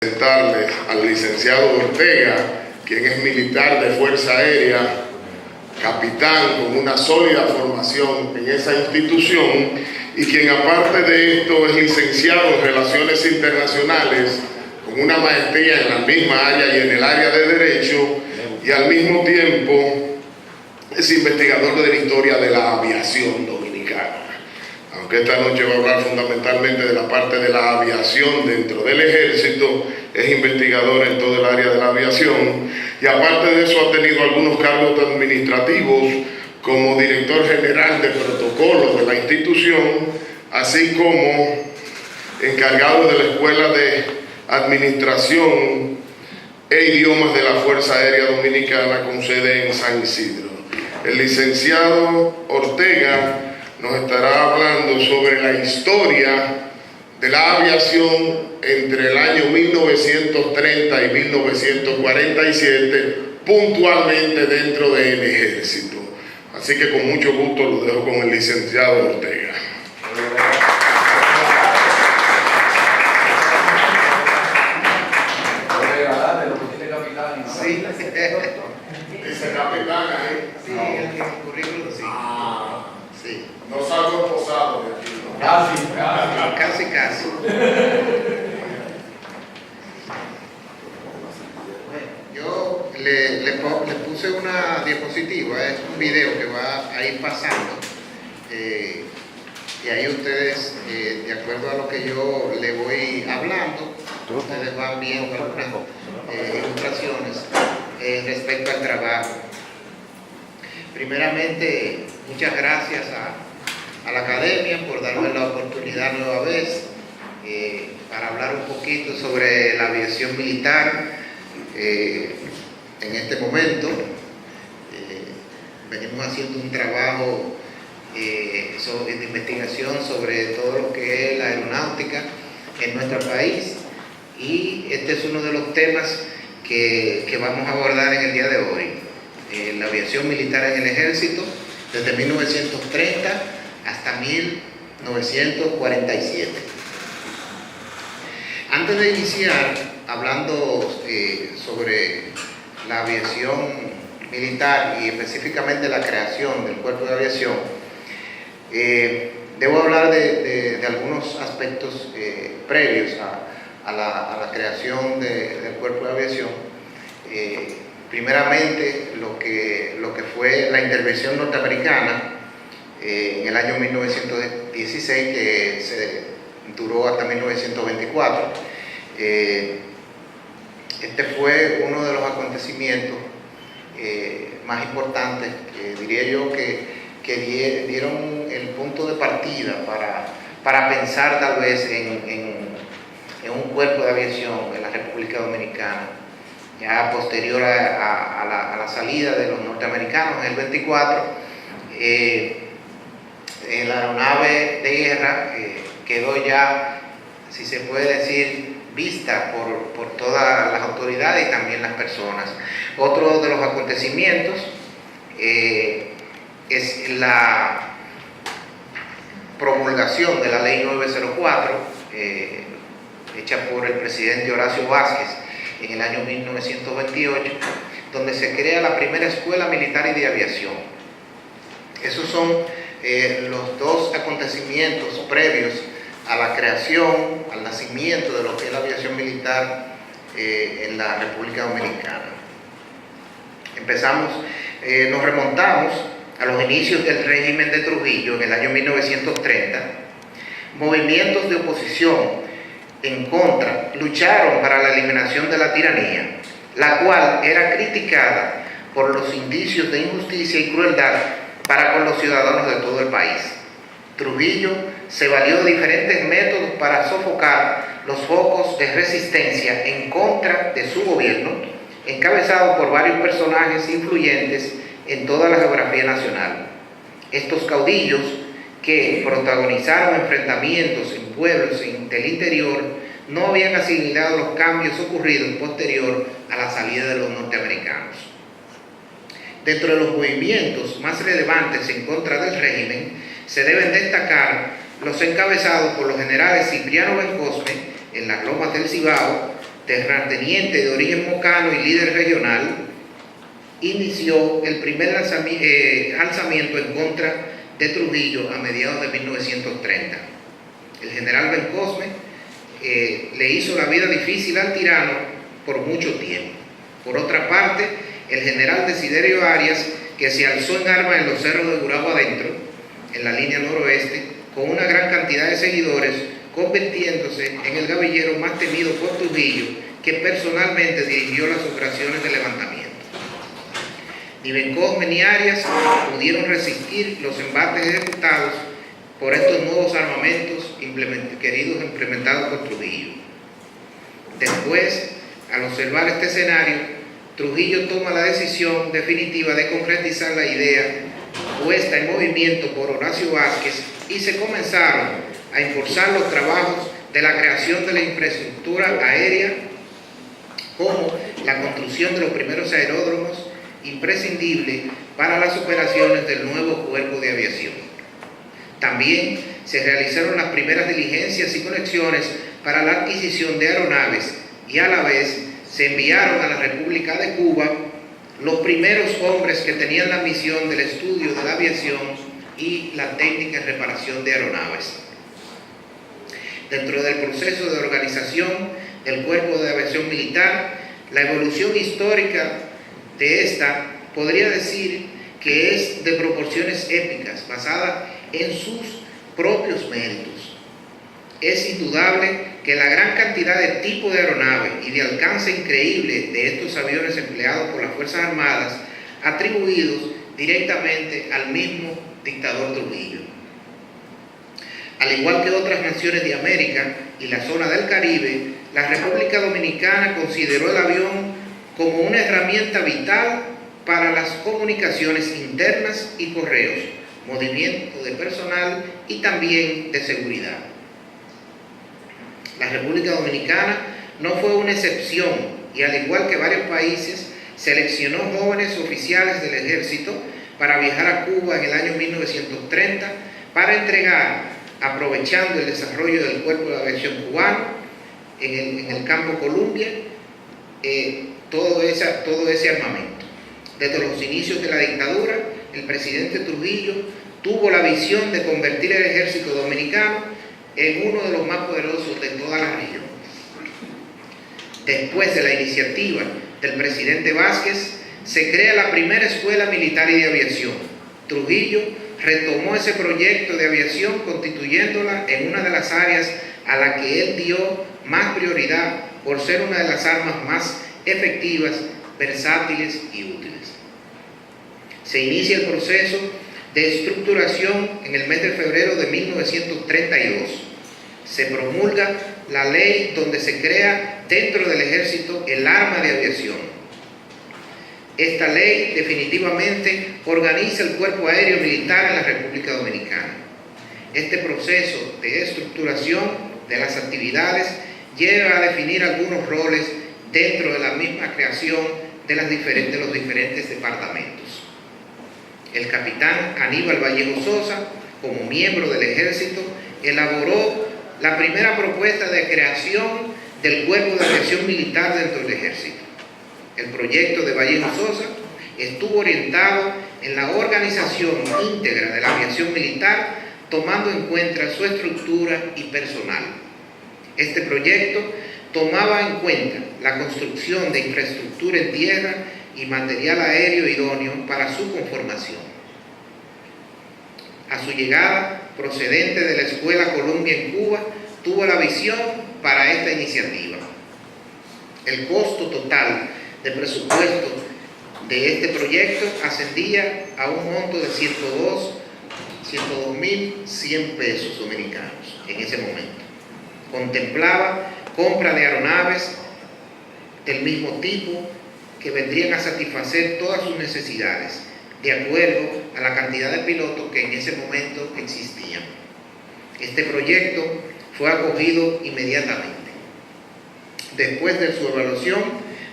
Presentarle al licenciado Ortega, quien es militar de Fuerza Aérea, capitán con una sólida formación en esa institución y quien aparte de esto es licenciado en Relaciones Internacionales con una maestría en la misma área y en el área de Derecho, y al mismo tiempo es investigador de la historia de la aviación dominicana. Aunque esta noche va a hablar fundamentalmente de la parte de la aviación dentro del Ejército, es investigador en todo el área de la aviación y aparte de eso ha tenido algunos cargos administrativos como director general de protocolos de la institución, así como encargado de la Escuela de Administración e Idiomas de la Fuerza Aérea Dominicana con sede en San Isidro. El licenciado Ortega nos estará hablando sobre la historia de la aviación entre el año 1930 y 1947, puntualmente dentro del Ejército. Así que con mucho gusto lo dejo con el licenciado Ortega. Sí. Dice capitán ahí. Sí, el currículum sí. Sí. No salgo esposado de aquí, ¿no? Casi. Bueno, yo le puse una diapositiva, es un video que va a ir pasando. Y ahí ustedes, de acuerdo a lo que yo le voy hablando, ustedes van viendo algunas ilustraciones respecto al trabajo. Primeramente, muchas gracias a la academia por darme la oportunidad nueva vez para hablar un poquito sobre la aviación militar en este momento. Venimos haciendo un trabajo de investigación sobre todo lo que es la aeronáutica en nuestro país y este es uno de los temas que vamos a abordar en el día de hoy. La aviación militar en el Ejército desde 1930 hasta 1947. Antes de iniciar hablando sobre la aviación militar y específicamente la creación del Cuerpo de Aviación, debo hablar de algunos aspectos previos a la creación del Cuerpo de Aviación. Primeramente, lo que fue la intervención norteamericana en el año 1916, que se duró hasta 1924. Este fue uno de los acontecimientos más importantes, diría yo, que dieron el punto de partida para pensar tal vez en un cuerpo de aviación en la República Dominicana. Ya posterior a la salida de los norteamericanos en el 24, la aeronave de guerra quedó ya, si se puede decir, vista por todas las autoridades y también las personas. Otro de los acontecimientos es la promulgación de la Ley 904, hecha por el presidente Horacio Vázquez en el año 1928, donde se crea la primera escuela militar y de aviación. Esos son los dos acontecimientos previos a la creación, al nacimiento de lo que es la aviación militar en la República Dominicana. Nos remontamos a los inicios del régimen de Trujillo en el año 1930. Movimientos de oposición en contra lucharon para la eliminación de la tiranía, la cual era criticada por los indicios de injusticia y crueldad para con los ciudadanos de todo el país. Trujillo se valió de diferentes métodos para sofocar los focos de resistencia en contra de su gobierno, encabezado por varios personajes influyentes en toda la geografía nacional. Estos caudillos, que protagonizaron enfrentamientos en pueblos del interior, no habían asimilado los cambios ocurridos posterior a la salida de los norteamericanos. Dentro de los movimientos más relevantes en contra del régimen, se deben destacar los encabezados por los generales Cipriano Bencosme en las Lomas del Cibao, terrateniente de origen mocano y líder regional, inició el primer alzamiento en contra de Trujillo a mediados de 1930. El general Bencosme le hizo la vida difícil al tirano por mucho tiempo. Por otra parte, el general Desiderio Arias, que se alzó en armas en los cerros de Gurabo Adentro, en la línea noroeste, con una gran cantidad de seguidores, convirtiéndose en el guerrillero más temido por Trujillo, que personalmente dirigió las operaciones de levantamiento. Ni Bencosme ni Arias pudieron resistir los embates ejecutados por estos nuevos armamentos implementados por Trujillo. Después, al observar este escenario, Trujillo toma la decisión definitiva de concretizar la idea puesta en movimiento por Horacio Vázquez y se comenzaron a impulsar los trabajos de la creación de la infraestructura aérea, como la construcción de los primeros aeródromos imprescindibles para las operaciones del nuevo cuerpo de aviación. También se realizaron las primeras diligencias y conexiones para la adquisición de aeronaves y a la vez se enviaron a la República de Cuba los primeros hombres que tenían la misión del estudio de la aviación y la técnica de reparación de aeronaves. Dentro del proceso de organización del Cuerpo de Aviación Militar, la evolución histórica de esta podría decir que es de proporciones épicas, basada en sus propios méritos. Es indudable que la gran cantidad de tipos de aeronaves y de alcance increíble de estos aviones empleados por las Fuerzas Armadas, atribuidos directamente al mismo dictador Trujillo. Al igual que otras naciones de América y la zona del Caribe, la República Dominicana consideró el avión como una herramienta vital para las comunicaciones internas y correos, movimiento de personal y también de seguridad. La República Dominicana no fue una excepción y, al igual que varios países, seleccionó jóvenes oficiales del ejército para viajar a Cuba en el año 1930 para entregar, aprovechando el desarrollo del Cuerpo de Aviación cubano en el campo Columbia, todo ese armamento. Desde los inicios de la dictadura, el presidente Trujillo tuvo la visión de convertir el ejército dominicano en uno de los más poderosos de toda la región. Después de la iniciativa del presidente Vázquez, se crea la primera escuela militar y de aviación. Trujillo retomó ese proyecto de aviación, constituyéndola en una de las áreas a la que él dio más prioridad por ser una de las armas más efectivas, versátiles y útiles. Se inicia el proceso de estructuración en el mes de febrero de 1932. Se promulga la ley donde se crea dentro del ejército el arma de aviación. Esta ley definitivamente organiza el cuerpo aéreo militar en la República Dominicana. Este proceso de estructuración de las actividades lleva a definir algunos roles dentro de la misma creación de los diferentes departamentos. El capitán Aníbal Vallejo Sosa, como miembro del ejército, elaboró la primera propuesta de creación del Cuerpo de Aviación Militar dentro del ejército. El proyecto de Vallejo Sosa estuvo orientado en la organización íntegra de la aviación militar, tomando en cuenta su estructura y personal. Este proyecto tomaba en cuenta la construcción de infraestructura en tierra y material aéreo idóneo para su conformación. A su llegada, procedente de la Escuela Columbia en Cuba, tuvo la visión para esta iniciativa. El costo total de presupuesto de este proyecto ascendía a un monto de 102.100 pesos dominicanos en ese momento. Contemplaba compra de aeronaves del mismo tipo que vendrían a satisfacer todas sus necesidades, de acuerdo a la cantidad de pilotos que en ese momento existían. Este proyecto fue acogido inmediatamente. Después de su evaluación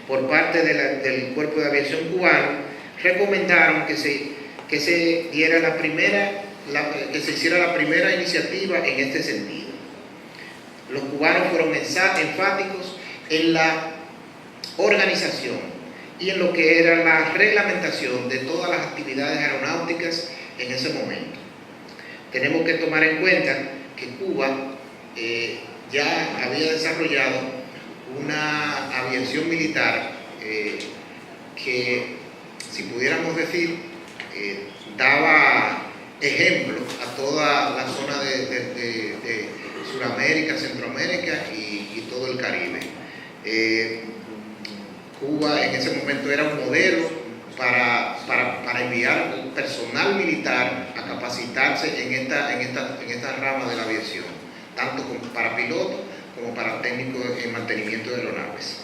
por parte del Cuerpo de Aviación cubano, recomendaron que se hiciera la primera iniciativa en este sentido. Los cubanos fueron enfáticos en la organización y en lo que era la reglamentación de todas las actividades aeronáuticas en ese momento. Tenemos que tomar en cuenta que Cuba ya había desarrollado una aviación militar que, si pudiéramos decir, daba ejemplo a toda la zona de Sudamérica, Centroamérica y todo el Caribe. Cuba en ese momento era un modelo para enviar personal militar a capacitarse en esta rama de la aviación, tanto para pilotos como para técnicos en mantenimiento de aeronaves.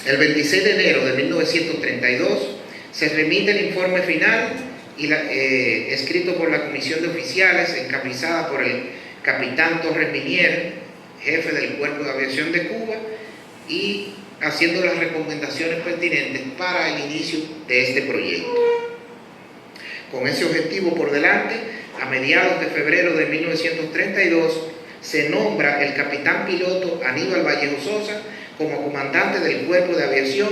El 26 de enero de 1932 se remite el informe final escrito por la Comisión de Oficiales, encabezada por el capitán Torres Minier, jefe del Cuerpo de Aviación de Cuba, y haciendo las recomendaciones pertinentes para el inicio de este proyecto. Con ese objetivo por delante, a mediados de febrero de 1932, se nombra el capitán piloto Aníbal Vallejo Sosa como comandante del Cuerpo de Aviación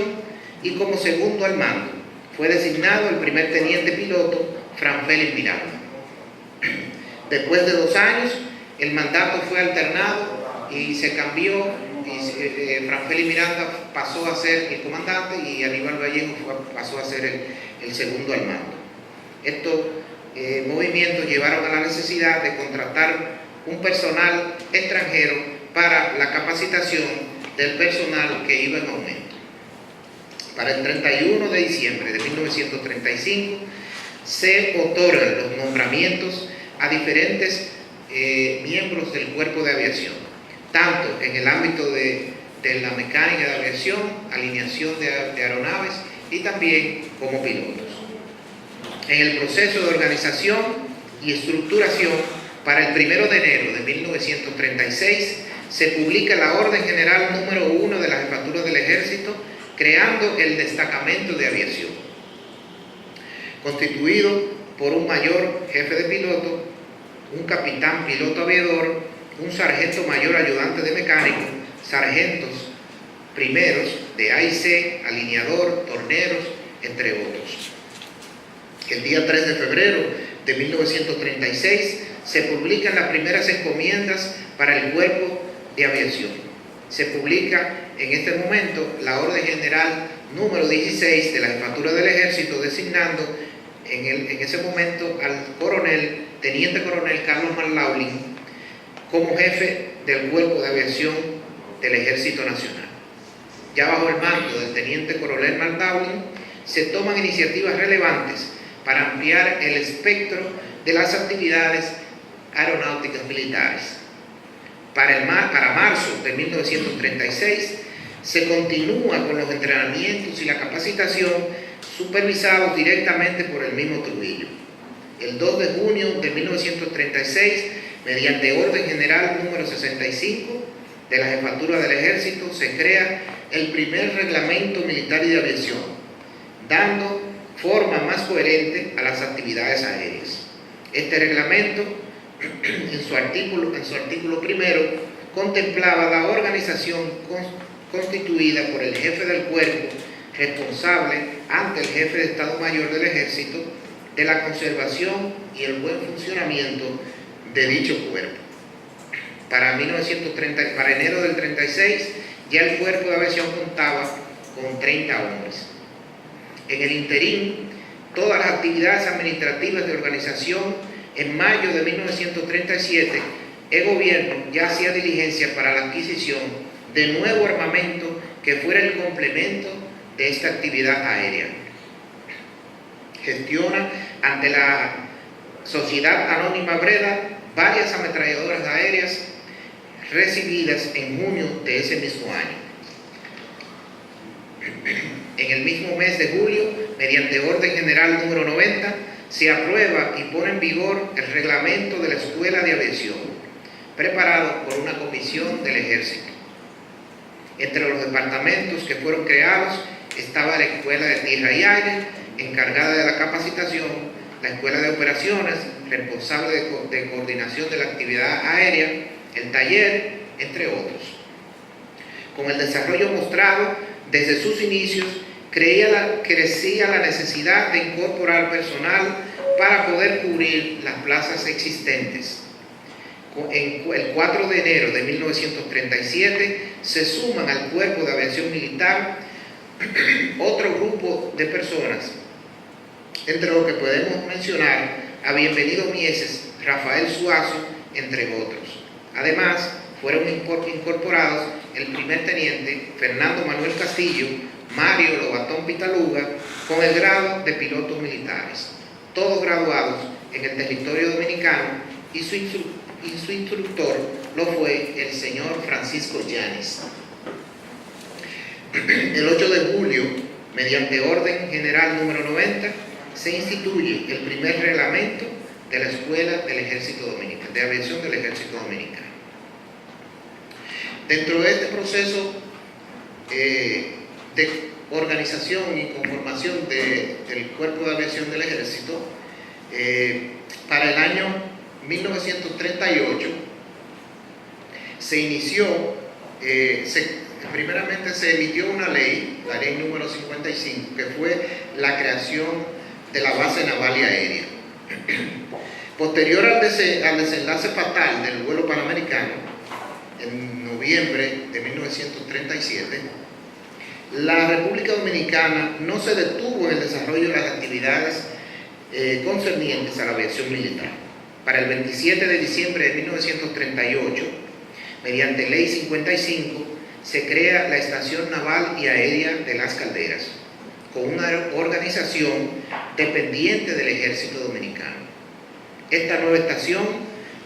y como segundo al mando fue designado el primer teniente piloto Fran Félix Miranda. Después de 2 años, el mandato fue alternado y se cambió, y Fran Félix Miranda pasó a ser el comandante y Aníbal Vallejo pasó a ser el segundo al mando. Estos movimientos llevaron a la necesidad de contratar un personal extranjero para la capacitación del personal que iba en aumento. Para el 31 de diciembre de 1935 se otorgan los nombramientos a diferentes miembros del Cuerpo de Aviación, tanto en el ámbito de la mecánica de aviación, alineación de aeronaves y también como pilotos. En el proceso de organización y estructuración, para el 1 de enero de 1936 se publica la Orden General número 1 de la Jefatura del Ejército, creando el Destacamento de Aviación, constituido por un mayor jefe de piloto, un capitán piloto aviador, un sargento mayor ayudante de mecánico, sargentos primeros de AIC, alineador, torneros, entre otros. El día 3 de febrero de 1936 se publican las primeras encomiendas para el Cuerpo de Aviación. Se publica en este momento la Orden General número 16 de la Jefatura del Ejército, designando en ese momento al teniente coronel Carlos Marlaulin como jefe del Cuerpo de Aviación del Ejército Nacional. Ya bajo el mando del teniente coronel Marlaulin se toman iniciativas relevantes para ampliar el espectro de las actividades aeronáuticas militares. Para marzo de 1936 se continúa con los entrenamientos y la capacitación supervisados directamente por el mismo Trujillo. El 2 de junio de 1936, mediante Orden General número 65 de la Jefatura del Ejército, se crea el primer reglamento militar y de aviación, dando forma más coherente a las actividades aéreas. Este reglamento, en su artículo primero, contemplaba la organización constituida por el jefe del cuerpo, responsable ante el jefe de Estado Mayor del Ejército de la conservación y el buen funcionamiento de dicho cuerpo. Para enero del 36, ya el Cuerpo de Aviación contaba con 30 hombres. En el interín, todas las actividades administrativas de organización, en mayo de 1937, el gobierno ya hacía diligencia para la adquisición de nuevo armamento que fuera el complemento de esta actividad aérea. Gestiona ante la Sociedad Anónima Breda varias ametralladoras aéreas recibidas en junio de ese mismo año. En el mismo mes de julio, mediante Orden General número 90, se aprueba y pone en vigor el reglamento de la Escuela de Aviación, preparado por una comisión del Ejército. Entre los departamentos que fueron creados estaba la Escuela de Tierra y Aire, encargada de la capacitación, la Escuela de Operaciones, responsable de coordinación de la actividad aérea, el taller, entre otros. Con el desarrollo mostrado desde sus inicios, crecía la necesidad de incorporar personal para poder cubrir las plazas existentes. El 4 de enero de 1937 se suman al Cuerpo de Aviación Militar otro grupo de personas, entre los que podemos mencionar a Bienvenido Mieses, Rafael Suazo, entre otros. Además, fueron incorporados el primer teniente Fernando Manuel Castillo, Mario Lobatón Pitaluga, con el grado de pilotos militares, todos graduados en el territorio dominicano, y su instructor lo fue el señor Francisco Llanes. El 8 de julio, mediante orden general número 90, se instituye el primer reglamento de la Escuela del Ejército Dominicano, de Aviación del Ejército Dominicano. Dentro de este proceso de organización y conformación del Cuerpo de Aviación del Ejército, para el año 1938 se inició, primeramente se emitió una ley, la ley número 55, que fue la creación de la base naval y aérea. Posterior al desenlace fatal del vuelo panamericano, en noviembre de 1937, la República Dominicana no se detuvo en el desarrollo de las actividades concernientes a la aviación militar. Para el 27 de diciembre de 1938, mediante Ley 55, se crea la Estación Naval y Aérea de Las Calderas, con una organización dependiente del Ejército Dominicano. Esta nueva estación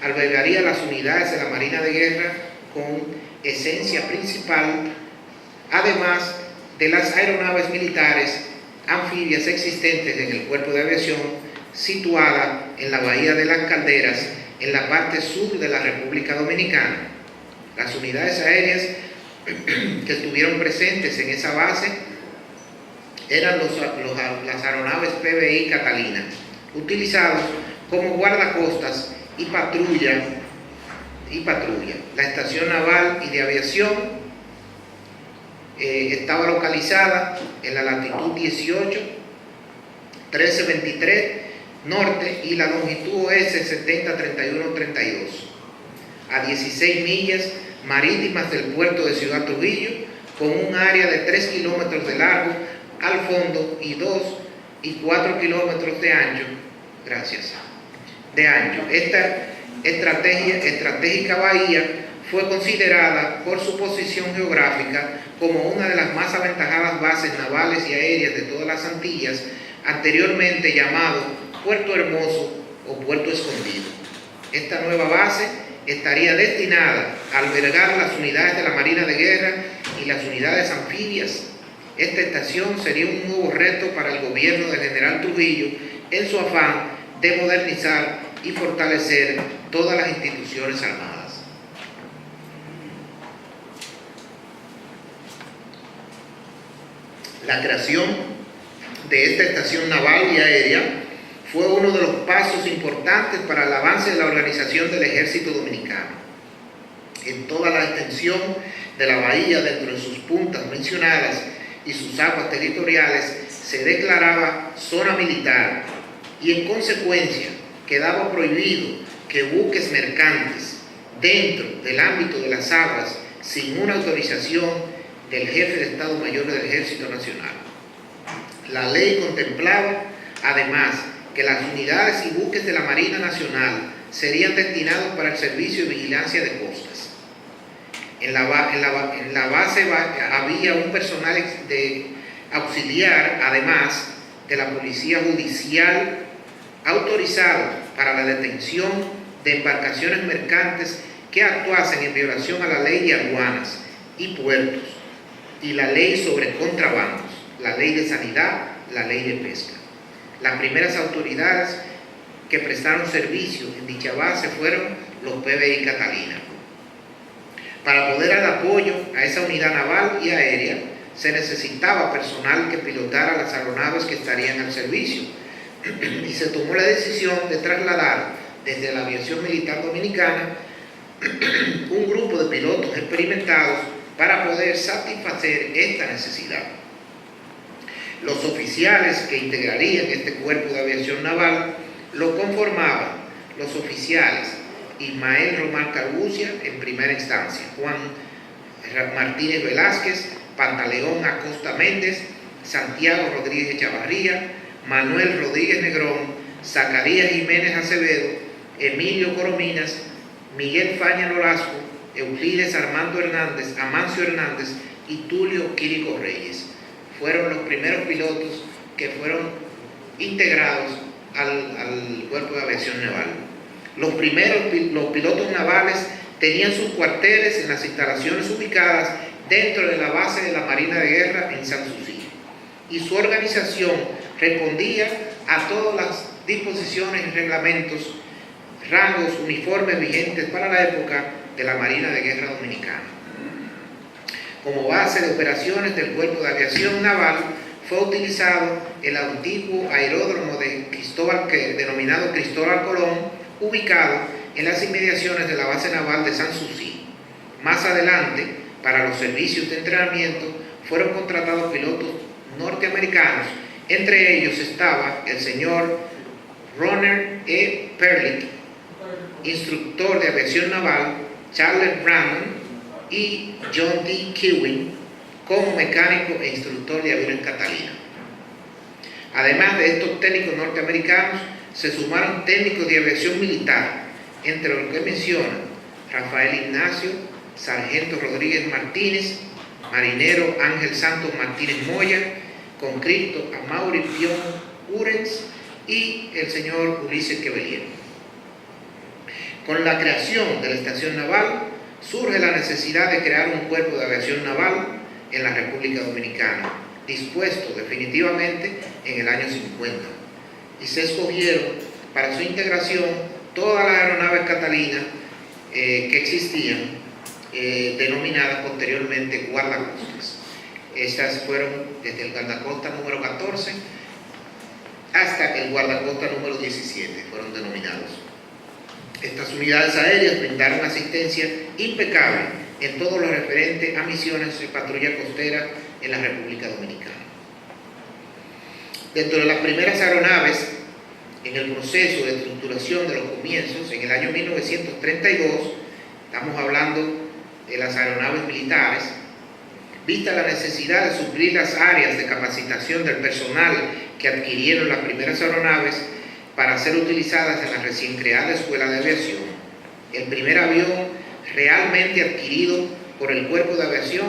albergaría las unidades de la Marina de Guerra con esencia principal, además de las aeronaves militares anfibias existentes en el Cuerpo de Aviación, situada en la Bahía de Las Calderas, en la parte sur de la República Dominicana. Las unidades aéreas que estuvieron presentes en esa base eran las aeronaves PBI Catalina, utilizados como guardacostas y patrulla. La estación naval y de aviación estaba localizada en la latitud 18, 1323 norte y la longitud OS 703132, a 16 millas marítimas del puerto de Ciudad Trujillo, con un área de 3 kilómetros de largo al fondo y 2 y 4 kilómetros de ancho. Esta estratégica bahía fue considerada por su posición geográfica como una de las más aventajadas bases navales y aéreas de todas las Antillas, anteriormente llamado Puerto Hermoso o Puerto Escondido. Esta nueva base estaría destinada a albergar las unidades de la Marina de Guerra y las unidades anfibias. Esta estación sería un nuevo reto para el gobierno del general Trujillo en su afán de modernizar y fortalecer todas las instituciones armadas. La creación de esta estación naval y aérea fue uno de los pasos importantes para el avance de la organización del Ejército Dominicano. En toda la extensión de la bahía, dentro de sus puntas mencionadas y sus aguas territoriales, se declaraba zona militar y en consecuencia quedaba prohibido que buques mercantes dentro del ámbito de las aguas sin una autorización del jefe de Estado Mayor del Ejército Nacional. La ley contemplaba además que las unidades y buques de la Marina Nacional serían destinados para el servicio de vigilancia de costas. En la base había un personal auxiliar, además de la Policía Judicial, autorizado para la detención de embarcaciones mercantes que actuasen en violación a la ley de aduanas y puertos y la ley sobre contrabandos, la ley de sanidad, la ley de pesca. Las primeras autoridades que prestaron servicio en dicha base fueron los PBI Catalina. Para poder dar apoyo a esa unidad naval y aérea, se necesitaba personal que pilotara las aeronaves que estarían al servicio, y se tomó la decisión de trasladar desde la aviación militar dominicana un grupo de pilotos experimentados para poder satisfacer esta necesidad. Los oficiales que integrarían este cuerpo de aviación naval lo conformaban los oficiales Ismael Román Carbucia en primera instancia, Juan Martínez Velázquez, Pantaleón Acosta Méndez, Santiago Rodríguez Chavarría, Manuel Rodríguez Negrón, Zacarías Jiménez Acevedo, Emilio Corominas, Miguel Faña Nolasco, Euclides Armando Hernández, Amancio Hernández y Tulio Quirico Reyes. Fueron los primeros pilotos que fueron integrados al Cuerpo de Aviación Naval. Los pilotos navales tenían sus cuarteles en las instalaciones ubicadas dentro de la base de la Marina de Guerra en Sanssouci, y su organización respondía a todas las disposiciones y reglamentos, rangos, uniformes vigentes para la época de la Marina de Guerra Dominicana. Como base de operaciones del Cuerpo de Aviación Naval fue utilizado el antiguo aeródromo denominado Cristóbal Colón, ubicado en las inmediaciones de la base naval de Sanssouci. Más adelante, para los servicios de entrenamiento, fueron contratados pilotos norteamericanos. Entre ellos estaba el señor Ronald E. Perlich, instructor de aviación naval, Charles Brandon y John D. Kewin como mecánico e instructor de aviones Catalina. Además de estos técnicos norteamericanos, se sumaron técnicos de aviación militar, entre los que mencionan Rafael Ignacio, Sargento Rodríguez Martínez, Marinero Ángel Santos Martínez Moya, conscripto Amaury Pion Urens y el señor Ulises Quevelier. Con la creación de la estación naval, surge la necesidad de crear un cuerpo de aviación naval en la República Dominicana, dispuesto definitivamente en el año 50, y se escogieron para su integración todas las aeronaves Catalina que existían, denominadas posteriormente guardacostas. Estas fueron desde el guardacosta número 14 hasta el guardacosta número 17, fueron denominados. Estas unidades aéreas brindaron asistencia impecable en todo lo referente a misiones de patrulla costera en la República Dominicana. Dentro de las primeras aeronaves, en el proceso de estructuración de los comienzos, en el año 1932, estamos hablando de las aeronaves militares, vista la necesidad de suplir las áreas de capacitación del personal que adquirieron las primeras aeronaves para ser utilizadas en la recién creada Escuela de Aviación. El primer avión realmente adquirido por el Cuerpo de Aviación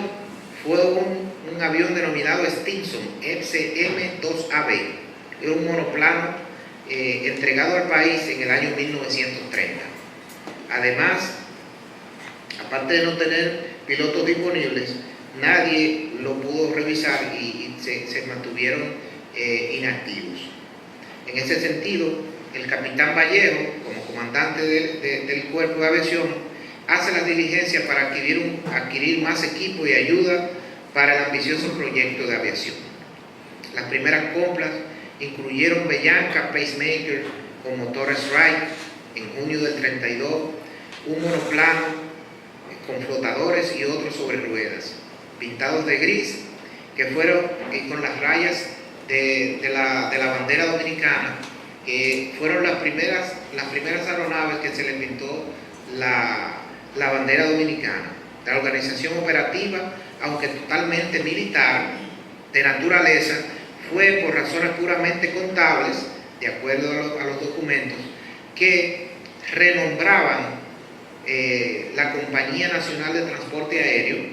fue un avión denominado Stinson XM-2AB. Era un monoplano entregado al país en el año 1930. Además, aparte de no tener pilotos disponibles, nadie lo pudo revisar y se mantuvieron inactivos. En ese sentido, el capitán Vallejo, como comandante del Cuerpo de Aviación, hace las diligencias para adquirir más equipo y ayuda para el ambicioso proyecto de aviación. Las primeras compras incluyeron Bellanca Pacemaker con motores Wright en junio del 32, un monoplano con flotadores y otros sobre ruedas, pintados de gris, que fueron con las rayas de la bandera dominicana, que fueron las primeras aeronaves que se le pintó la bandera dominicana. La organización operativa, aunque totalmente militar, de naturaleza, fue por razones puramente contables, de acuerdo a los documentos, que renombraban la Compañía Nacional de Transporte Aéreo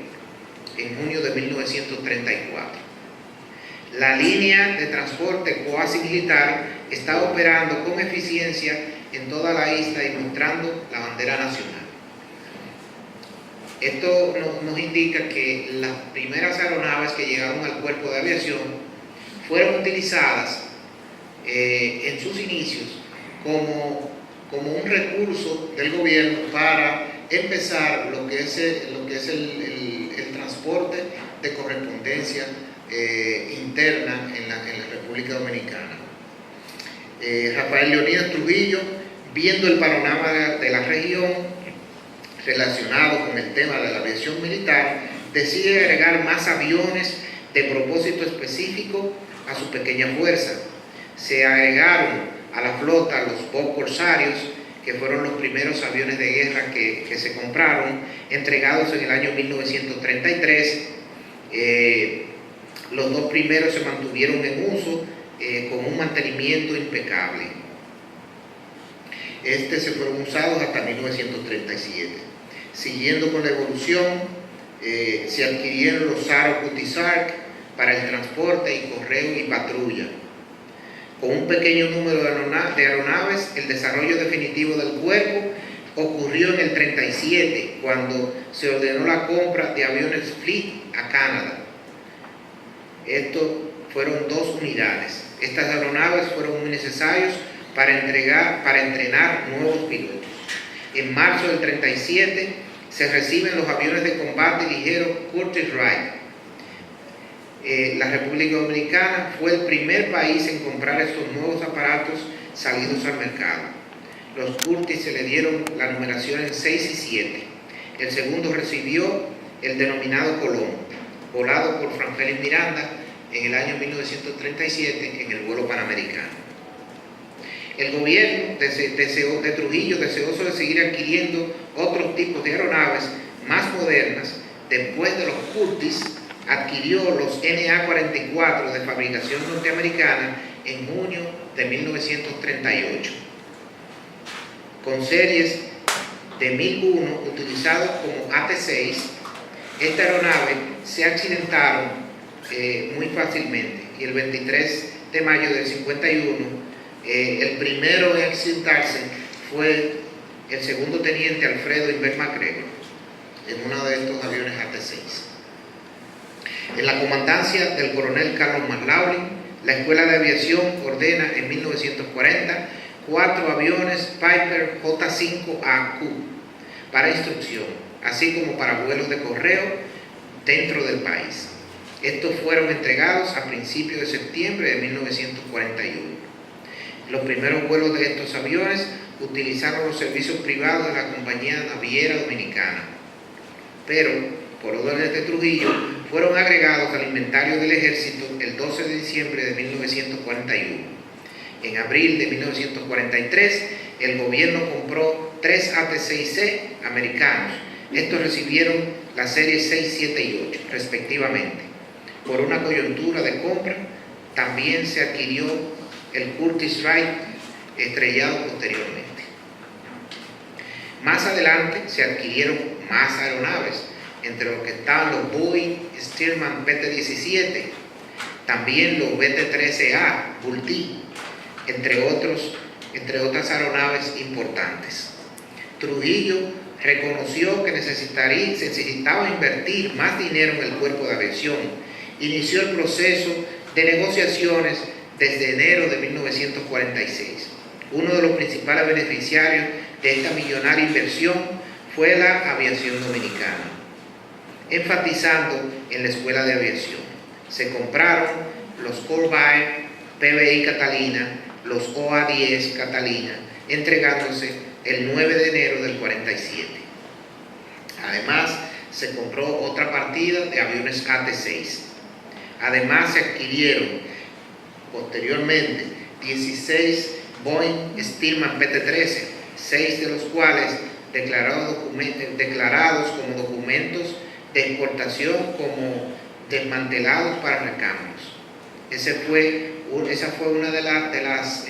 en junio de 1934. La línea de transporte cuasi militar está operando con eficiencia en toda la isla y mostrando la bandera nacional. Esto nos indica que las primeras aeronaves que llegaron al Cuerpo de Aviación fueron utilizadas en sus inicios como un recurso del gobierno para empezar lo que es el transporte de correspondencia interna en la República Dominicana. Rafael Leonidas Trujillo, viendo el panorama de la región relacionado con el tema de la aviación militar, decide agregar más aviones de propósito específico a su pequeña fuerza. Se agregaron a la flota los Bob Corsarios, que fueron los primeros aviones de guerra que se compraron, entregados en el año 1933. Los dos primeros se mantuvieron en uso con un mantenimiento impecable. Se fueron usados hasta 1937. Siguiendo con la evolución, se adquirieron los Saro Kutizark para el transporte y correo y patrulla. Con un pequeño número de aeronaves, el desarrollo definitivo del cuerpo ocurrió en el 37, cuando se ordenó la compra de aviones Fleet a Canadá. Estos fueron 2 unidades. Estas aeronaves fueron muy necesarias para entrenar nuevos pilotos. En marzo del 37 se reciben los aviones de combate ligeros Curtiss-Wright. La República Dominicana fue el primer país en comprar estos nuevos aparatos salidos al mercado. Los Curtiss se le dieron la numeración en 6 y 7. El segundo recibió el denominado Colón, volado por Fran Félix Miranda en el año 1937 en el vuelo panamericano. El gobierno de Trujillo, deseoso de seguir adquiriendo otros tipos de aeronaves más modernas, después de los Curtiss, adquirió los NA-44 de fabricación norteamericana en junio de 1938. Con series de 1001 utilizados como AT-6, esta aeronave se accidentaron muy fácilmente, y el 23 de mayo del 51 el primero en accidentarse fue el segundo teniente Alfredo Inver MacGregor en uno de estos aviones AT-6. En la comandancia del coronel Carlos McLaughlin, la Escuela de Aviación ordena en 1940 4 aviones Piper J-5AQ para instrucción, así como para vuelos de correo dentro del país. Estos fueron entregados a principios de septiembre de 1941. Los primeros vuelos de estos aviones utilizaron los servicios privados de la Compañía Naviera Dominicana, pero por órdenes de Trujillo fueron agregados al inventario del Ejército el 12 de diciembre de 1941. En abril de 1943, el gobierno compró 3 AT-6C americanos. Estos recibieron la serie 6, 7 y 8, respectivamente. Por una coyuntura de compra, también se adquirió el Curtiss-Wright, estrellado posteriormente. Más adelante se adquirieron más aeronaves, entre los que estaban los Boeing Stearman PT-17, también los BT-13A, Vultee, entre otras aeronaves importantes. Trujillo reconoció que necesitaba invertir más dinero en el cuerpo de aviación. Inició el proceso de negociaciones desde enero de 1946. Uno de los principales beneficiarios de esta millonaria inversión fue la aviación dominicana, enfatizando en la Escuela de Aviación. Se compraron los Corvair PBI Catalina, los OA-10 Catalina, entregándose el 9 de enero del 47. Además, se compró otra partida de aviones AT-6. Además, se adquirieron posteriormente 16 Boeing Stearman PT-13, 6 de los cuales declarados como documentos de exportación como desmantelados para recambios. Esa fue una de las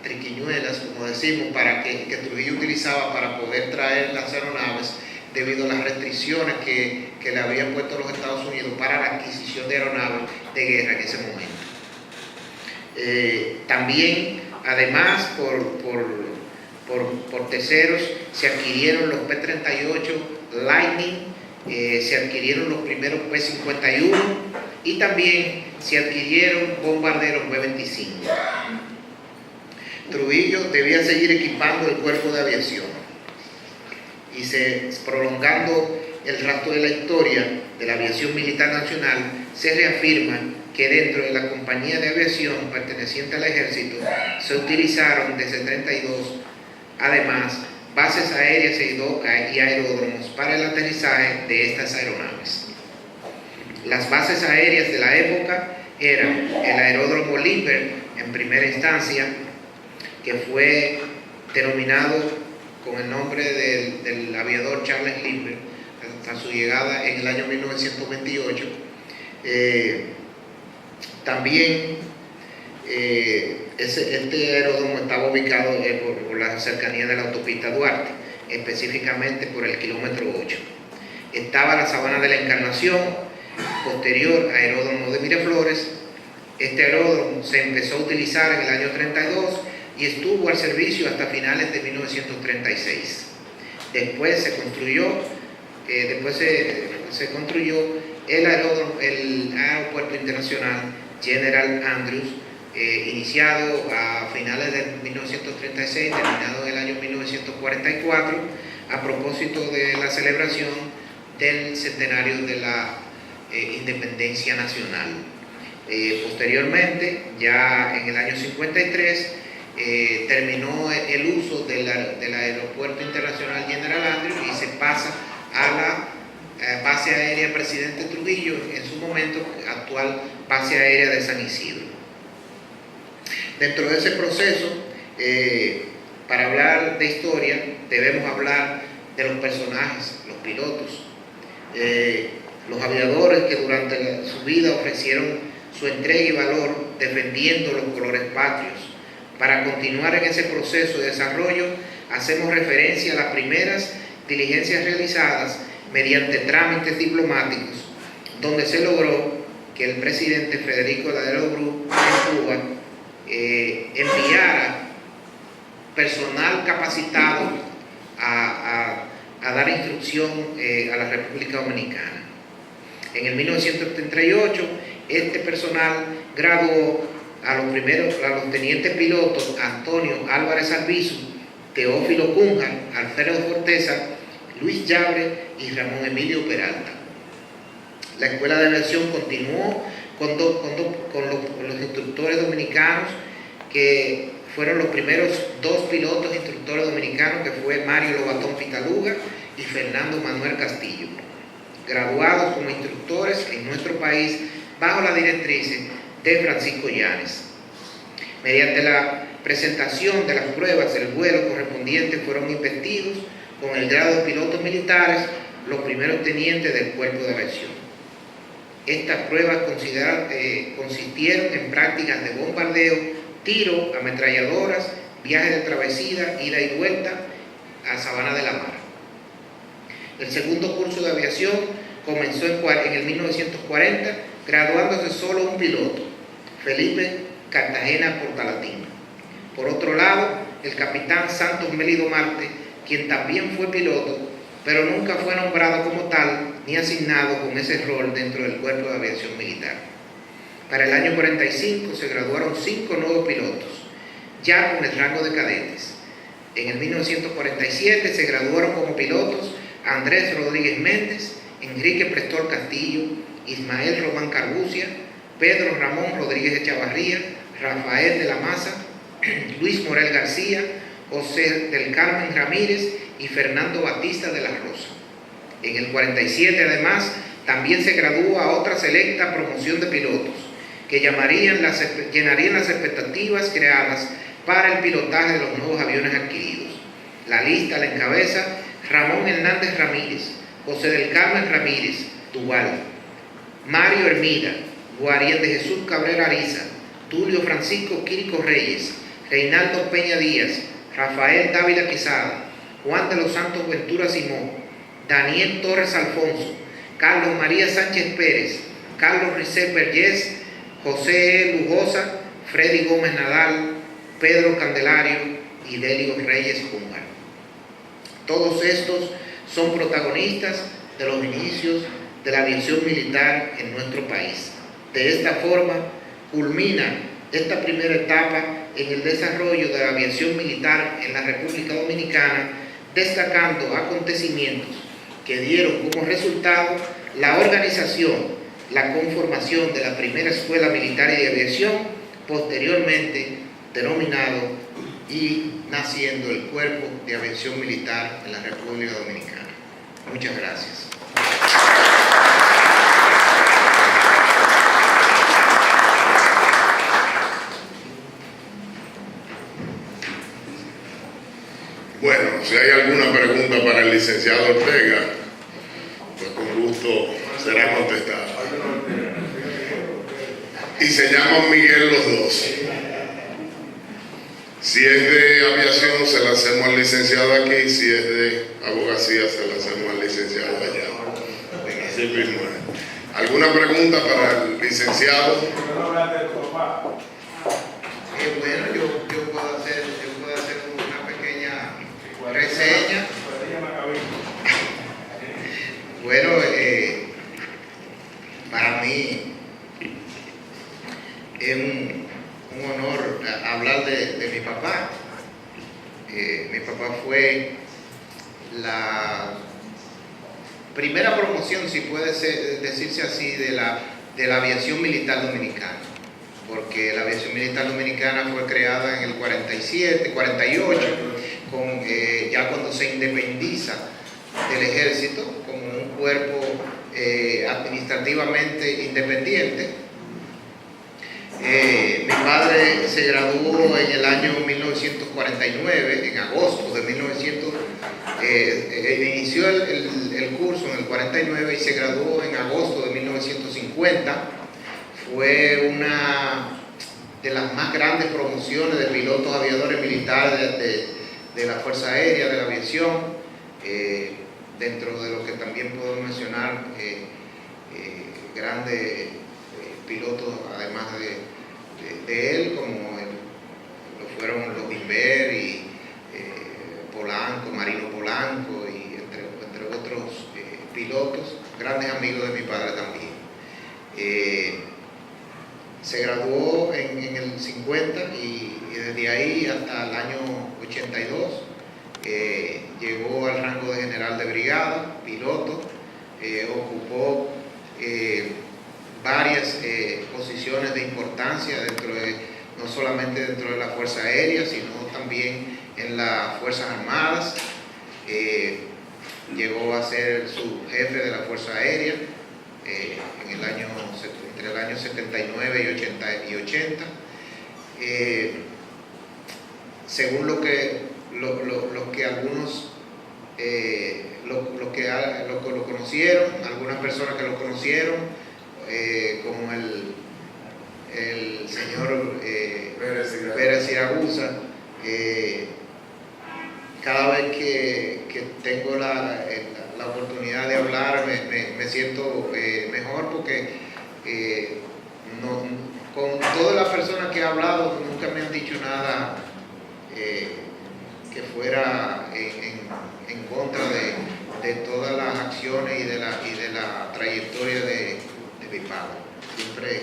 triquiñuelas, como decimos, que Trujillo utilizaba para poder traer las aeronaves debido a las restricciones que le habían puesto los Estados Unidos para la adquisición de aeronaves de guerra en ese momento. También, además, por terceros, se adquirieron los P-38 Lightning, se adquirieron los primeros P-51 y también se adquirieron bombarderos B-25. Trujillo debía seguir equipando el cuerpo de aviación y prolongando el rastro de la historia de la aviación militar nacional, se reafirma que dentro de la compañía de aviación perteneciente al ejército se utilizaron desde 32, además bases aéreas y aeródromos para el aterrizaje de estas aeronaves. Las bases aéreas de la época eran el aeródromo Lindbergh en primera instancia, que fue denominado con el nombre del aviador Charles Lindbergh hasta su llegada en el año 1928. También este aeródromo estaba ubicado por la cercanía de la autopista Duarte, específicamente por el kilómetro 8. Estaba la Sabana de la Encarnación, posterior aeródromo de Miraflores. Este aeródromo se empezó a utilizar en el año 32 y estuvo al servicio hasta finales de 1936. Después se construyó el aeropuerto internacional General Andrews, iniciado a finales de 1936, terminado en el año 1944, a propósito de la celebración del centenario de la independencia nacional. Posteriormente, ya en el año 53, terminó el uso del aeropuerto internacional General Andrews y se pasa a la base aérea Presidente Trujillo, en su momento actual base aérea de San Isidro. Dentro de ese proceso, para hablar de historia, debemos hablar de los personajes, los pilotos, los aviadores que durante su vida ofrecieron su entrega y valor defendiendo los colores patrios. Para continuar en ese proceso de desarrollo, hacemos referencia a las primeras diligencias realizadas mediante trámites diplomáticos, donde se logró que el presidente Federico Ladrero Bru en Cuba enviara personal capacitado a dar instrucción a la República Dominicana. En el 1938, este personal graduó a los tenientes pilotos Antonio Álvarez Albizu, Teófilo Cunha, Alfredo Forteza, Luis Llabre y Ramón Emilio Peralta. La escuela de aviación continuó con los instructores dominicanos, que fueron los primeros dos pilotos instructores dominicanos, que fue Mario Lobatón Pitaluga y Fernando Manuel Castillo, graduados como instructores en nuestro país bajo la directriz de Francisco Llanes. Mediante la presentación de las pruebas del vuelo correspondientes, fueron investidos con el grado de pilotos militares los primeros tenientes del cuerpo de aviación. Estas pruebas consistieron en prácticas de bombardeo, tiro, ametralladoras, viajes de travesía, ida y vuelta a Sabana de la Mar. El segundo curso de aviación comenzó en el 1940, graduándose solo un piloto, Felipe Cartagena Portalatín. Por otro lado, el capitán Santos Mélido Marte, quien también fue piloto, pero nunca fue nombrado como tal ni asignado con ese rol dentro del cuerpo de aviación militar. Para el año 45 se graduaron 5 nuevos pilotos, ya con el rango de cadetes. En el 1947 se graduaron como pilotos Andrés Rodríguez Méndez, Enrique Prestor Castillo, Ismael Román Carbucia, Pedro Ramón Rodríguez Echavarría, Rafael de la Maza, Luis Morel García, José del Carmen Ramírez y Fernando Batista de la Rosa. En el 47, además, también se gradúa otra selecta promoción de pilotos que llenarían las expectativas creadas para el pilotaje de los nuevos aviones adquiridos. La lista la encabeza Ramón Hernández Ramírez, José del Carmen Ramírez, Tubal, Mario Hermida, Guariel de Jesús Cabrera Ariza, Tulio Francisco Quirico Reyes, Reinaldo Peña Díaz, Rafael Dávila Quesada, Juan de los Santos Ventura Simón, Daniel Torres Alfonso, Carlos María Sánchez Pérez, Carlos Rizet Vergés, José Lujosa, Freddy Gómez Nadal, Pedro Candelario y Delio Reyes Cumar. Todos estos son protagonistas de los inicios de la aviación militar en nuestro país. De esta forma, culmina esta primera etapa en el desarrollo de la aviación militar en la República Dominicana, destacando acontecimientos que dieron como resultado la organización, la conformación de la primera Escuela Militar de Aviación, posteriormente denominado y naciendo el Cuerpo de Aviación Militar en la República Dominicana. Muchas gracias. Bueno, si hay alguna pregunta para el licenciado Ortega, pues con gusto será contestada. Y se llaman Miguel los dos. Si es de aviación, se la hacemos al licenciado aquí. Si es de abogacía, se la hacemos al licenciado allá. Así mismo es. ¿Alguna pregunta para el licenciado? Bueno, yo puedo hacer una pequeña reseña. Bueno, para mí es un honor hablar de mi papá. Mi papá fue la primera promoción, si puede decirse así, de la aviación militar dominicana, porque la aviación militar dominicana fue creada en el 47, 48, ya cuando se independiza del ejército como un cuerpo administrativamente independiente. Mi padre se graduó en el año 1949, en agosto de 1900, inició el curso en el 49 y se graduó en agosto de 1950. Fue una de las más grandes promociones de pilotos aviadores militares de la Fuerza Aérea, de la aviación, dentro de lo que también puedo mencionar grandes pilotos, además de él, como lo fueron los Inver y Polanco, Marino Polanco, y entre otros pilotos, grandes amigos de mi padre también. Se graduó en el 50 y desde ahí hasta el año 82 llegó al rango de general de brigada, piloto, ocupó varias posiciones de importancia no solamente dentro de la Fuerza Aérea, sino también en las Fuerzas Armadas. Llegó a ser su jefe de la Fuerza Aérea entre el año 79 y 80. Según lo que algunos lo conocieron, algunas personas que lo conocieron, como el señor Pérez Siragusa, cada vez que tengo la oportunidad de hablar me siento mejor, porque con todas las personas que he hablado nunca me han dicho nada que fuera en contra de todas las acciones y de la trayectoria de mi padre. Siempre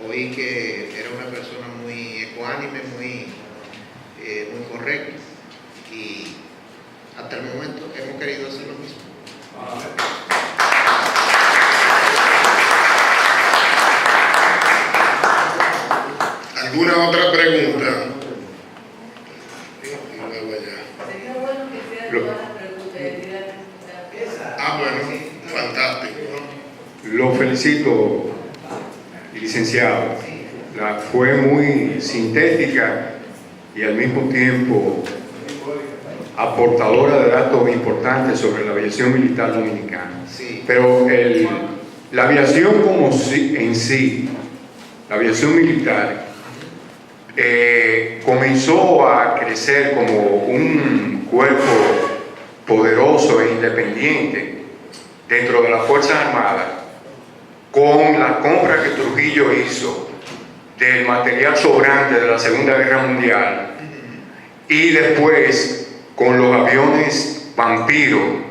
oí que era una persona muy ecuánime, muy correcta, y hasta el momento hemos querido hacer lo mismo. ¿Alguna otra pregunta? Bueno, fantástico. Lo felicito, licenciado. Fue muy sintética y al mismo tiempo aportadora de datos importantes sobre la aviación militar dominicana. Sí. Pero la aviación en sí, la aviación militar, comenzó a crecer como un cuerpo poderoso e independiente dentro de las Fuerzas Armadas, con la compra que Trujillo hizo del material sobrante de la Segunda Guerra Mundial, y después con los aviones Vampiro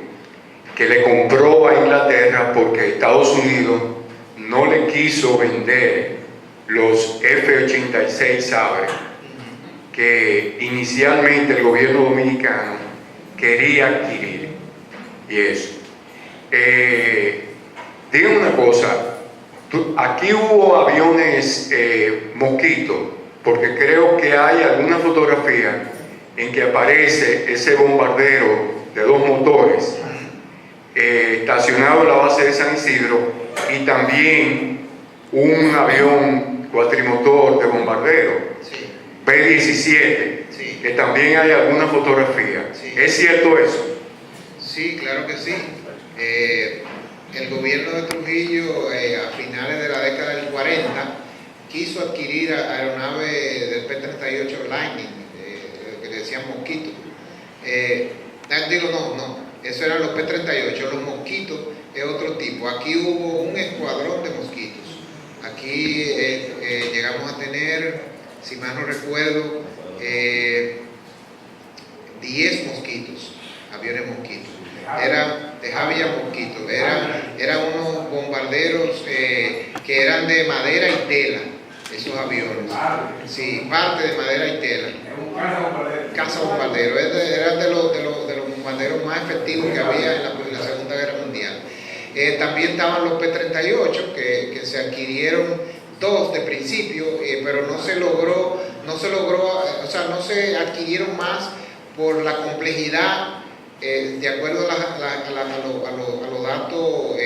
que le compró a Inglaterra porque Estados Unidos no le quiso vender los F-86 Sabre que inicialmente el gobierno dominicano quería adquirir. Y eso. Díganme una cosa, aquí hubo aviones Mosquito porque creo que hay alguna fotografía en que aparece ese bombardero de 2 motores estacionado en la base de San Isidro, y también un avión cuatrimotor de bombardero, Sí, B-17, sí. que también hay alguna fotografía. Sí. ¿Es cierto eso? Sí, claro que sí. El gobierno de Trujillo, a finales de la década del 40, quiso adquirir aeronaves del P-38 Lightning, que le decían Mosquito. Eso eran los P-38, los Mosquitos es otro tipo. Aquí hubo un escuadrón de mosquitos. Aquí llegamos a tener, si mal no recuerdo, 10 mosquitos, aviones mosquitos. Eran de Javier Mosquito, eran unos bombarderos que eran de madera y tela, esos aviones. Sí, parte de madera y tela. Caza bombardero, eran de los bombarderos más efectivos que había en la Segunda Guerra Mundial. También estaban los P-38, que se adquirieron 2 de principio, pero no se logró, o sea, no se adquirieron más por la complejidad, de acuerdo a los datos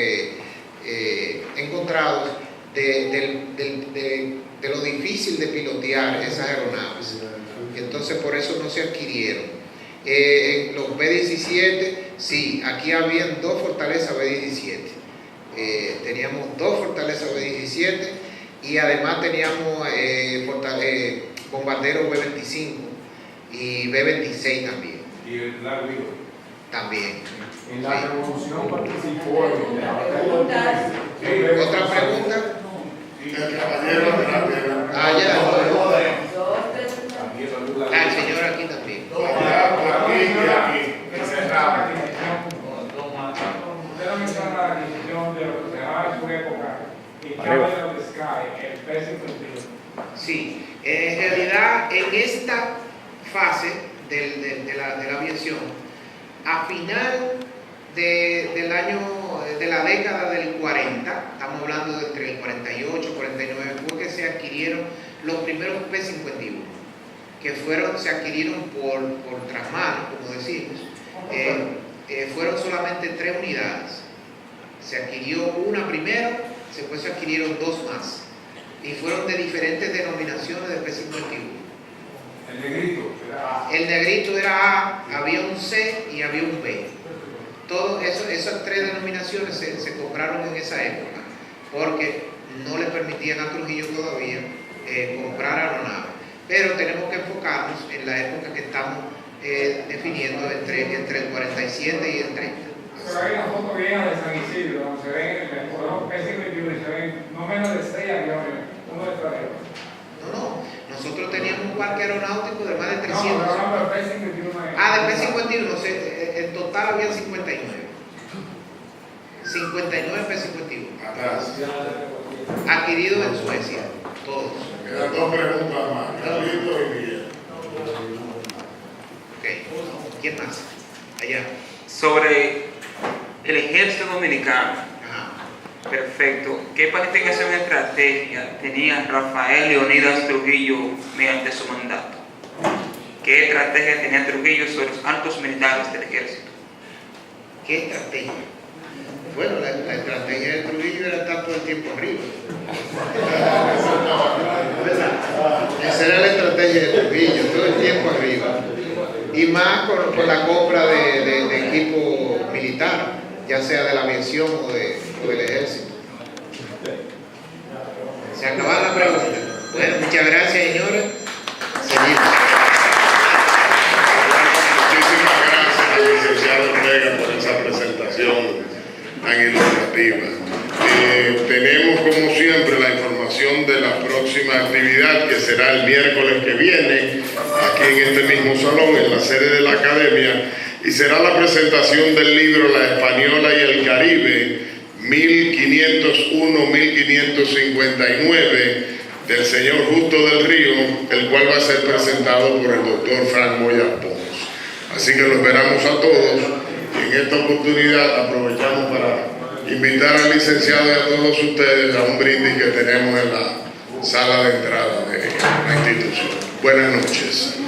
encontrados, de lo difícil de pilotear esas aeronaves. Entonces por eso no se adquirieron. Los B-17, sí, aquí habían 2 fortalezas B-17. Teníamos 2 fortalezas B-17 y además teníamos bombarderos B-25 y B-26 también. Y el Largo También. en la revolución participó en la ¿Otra pregunta? El caballero rápido. El señor aquí también. Usted menciona la adquisición de lo que se llamaba en su época el Challenge of the Sky, el P-51. Sí, en realidad en esta fase de la aviación, a final de la década del 40, estamos hablando de entre el 48 y 49, fue que se adquirieron los primeros P-51, que se adquirieron por trasmano, como decimos. Fueron solamente 3 unidades. Se adquirió una primero, después se adquirieron 2 más. Y fueron de diferentes denominaciones de P-51. El negrito era A. El negrito era A, había un C y había un B. Esas 3 denominaciones se compraron en esa época, porque no le permitían a Trujillo todavía comprar aeronaves. Pero tenemos que enfocarnos en la época que estamos definiendo entre el 47 y el 30. Pero hay una foto vieja de San Isidro, donde se ven el P-51 y se ven no menos de 6 aviones, uno detrás de otro. No, nosotros teníamos un parque aeronáutico de más de 300. No, pero hablando del P-51. Del P-51, en total había 59. 59 P-51. Atrás. Adquiridos en Suecia, todos. Quedan 2 preguntas más. Carlito y Miguel. Ok, ¿quién más? Allá. Sobre el ejército dominicano. Ajá. Perfecto. ¿Qué planificación y estrategia tenía Rafael Leonidas Trujillo mediante su mandato? ¿Qué estrategia tenía Trujillo sobre los altos militares del ejército? ¿Qué estrategia? Bueno, la estrategia de Trujillo era estar todo el tiempo arriba. Esa era la estrategia de Trujillo, todo el tiempo arriba. Y más con la compra de equipo militar, ya sea de la aviación o del ejército. Se acaba la pregunta. Bueno, muchas gracias, señores. Seguimos. Muchísimas gracias al licenciado Ortega por esa presentación tan ilustrativa. Tenemos como siempre la información de la próxima actividad, que será el miércoles que viene aquí en este mismo salón, en la sede de la academia, y será la presentación del libro La Española y el Caribe 1501-1559 del señor Justo del Río, el cual va a ser presentado por el doctor Frank Moya Pons. Así que los esperamos a todos, y en esta oportunidad aprovechamos para invitar al licenciado y a todos ustedes a un brindis que tenemos en la sala de entrada de la institución. Buenas noches.